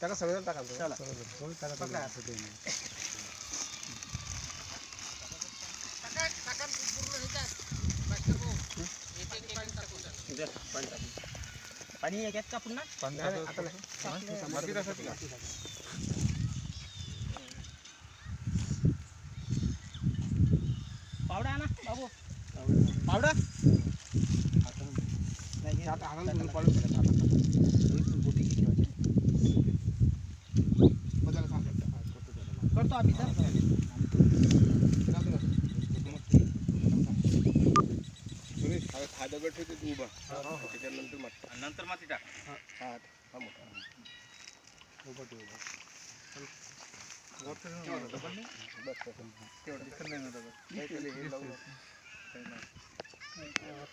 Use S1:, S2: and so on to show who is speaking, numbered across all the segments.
S1: त्याला सगळं टाकायचं.
S2: चला
S1: पकडा.
S2: पाणी याच्यात का पुन्हा पावडा ना बाबू पावडा करतो आम्ही नंतर माती टाक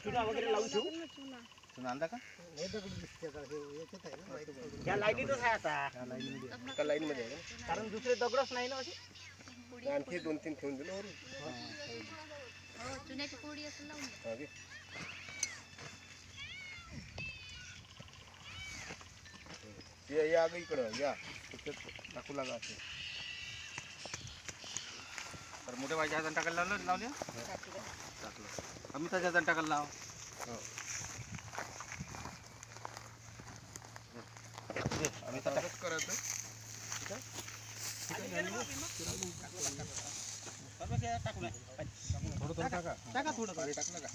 S2: चुना वगैरे लावून ठेवू चुना आणला का या लाईनीतच आहे आता लाईन मध्ये कारण दुसरे दगडच नाही ना असे
S1: आणखी 2-3 ठेवून दिलं वरून
S3: चुन्याची पोळी असं लावून
S1: या अगं इकडं या टाकू लागा असे
S2: तर मोठ्या बाईच्या हातात टाकायला लावले टाकलं अमिताच्या हातात टाकायला लाव
S1: अमिता टाकच करायचं थोडं टाका
S2: टाका थोडं
S1: पाणी टाकलं का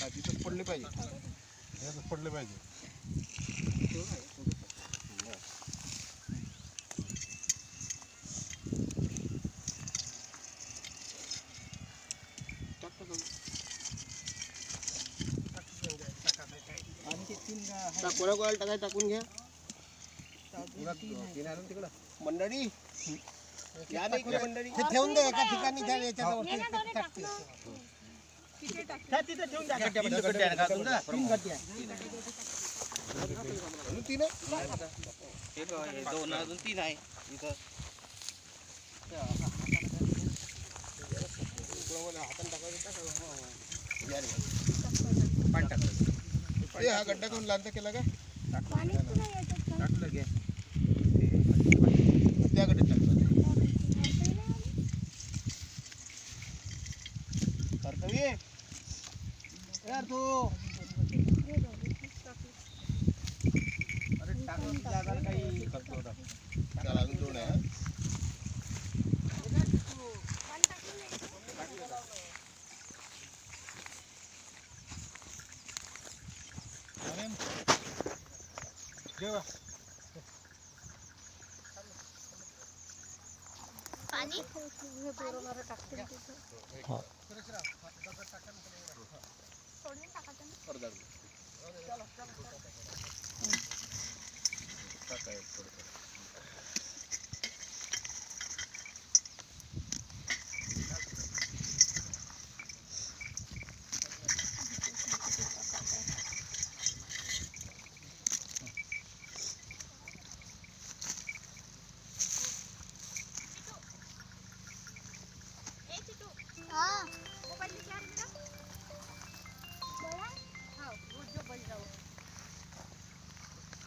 S1: तिथंच पडले पाहिजे पडले पाहिजे कोळा टाकाय टाकून घ्या तिकडं मंडळी या नाही इकडे मंडळी
S4: ठेवून दे एका ठिकाणी त्या याच्यावरती
S2: तिथे ठेवून द्या गड्ड्यामध्ये गड्डे आहे का तुमचा 3 गड्डे आहे
S1: तीन
S2: एक 2 अजून 3 आहे इथं
S1: हाताने टाकायचं पाणी टाकायचं हा गड्डा करून लांब केला का
S2: टाकलं घे
S1: त्या गड्ड्यात टाकलं कर्तव्य यार तू
S2: अरे टाकलं जागा काही करतो
S1: त्याला अजून जोड आहे जेवा
S3: पाणी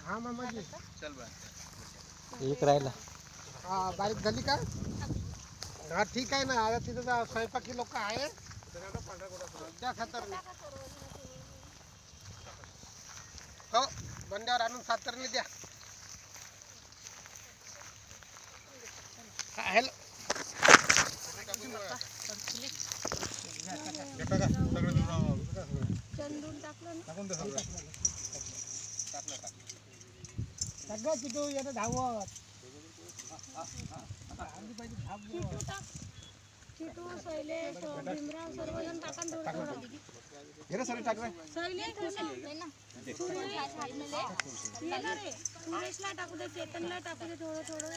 S4: हा मामाजी
S2: चल बा
S4: एक राहिला बारीक झाली का हा ठीक आहे ना आता तिथं स्वयंपाकी लोक आहे द्या सातरणी हो बंड्यावर आणून सातरणी द्या हॅलो सगळं चिटू येणं धावत
S3: चिटू शैलेश भीमराव सर्वजण टाकून सुरेशला टाकू दे चेतनला टाकू दे थोडं थोडं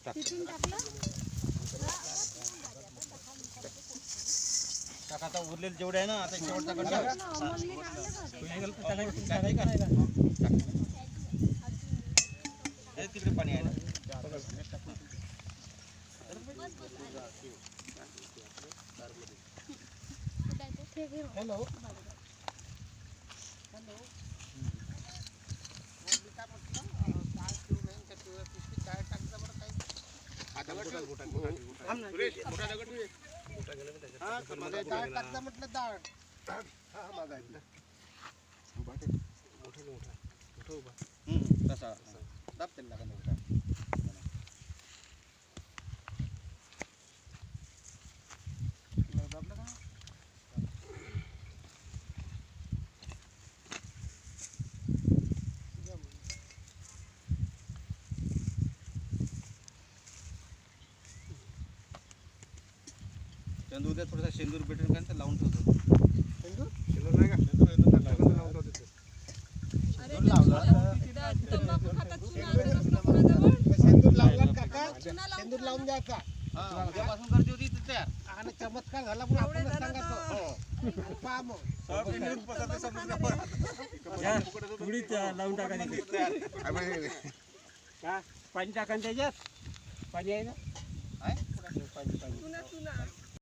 S3: तिथून टाकलं
S2: टाका आता उरलेले जेवढे आहे ना आता शेवटचा गड्डा
S3: अमोलने टाकलं का ते?
S2: तिकडे पाणी आहे ना.
S4: हॅलो हॅलो मी काय म्हटलं काय ठेवू नाही का ठेवू पिशवी काय टाकता बरं काही डाळ टाकता म्हटलं डाळ
S2: तसा दाब त्याला लागा मोठा. दाबलं का? चंदू उद्या थोडासा शेंदूर भेटेल का तर लावून ठेवतो.
S1: शेंदूर नाही का शेंदूर लावून ठेवतो ते.
S3: तंबाखू खातात चुना आणत असलं कोणाजवळ
S4: शेंदूर लावला काका शेंदूर लावून द्यायचा
S2: हा उद्यापासून गर्दी होती तिथे तयार.
S4: आणि चमत्कार झाला म्हणून आपणच सांगायचं पहा मग
S5: लावून टाका पाणी टाका त्याच्यात पाणी आहे ना
S2: आहे?
S3: चुना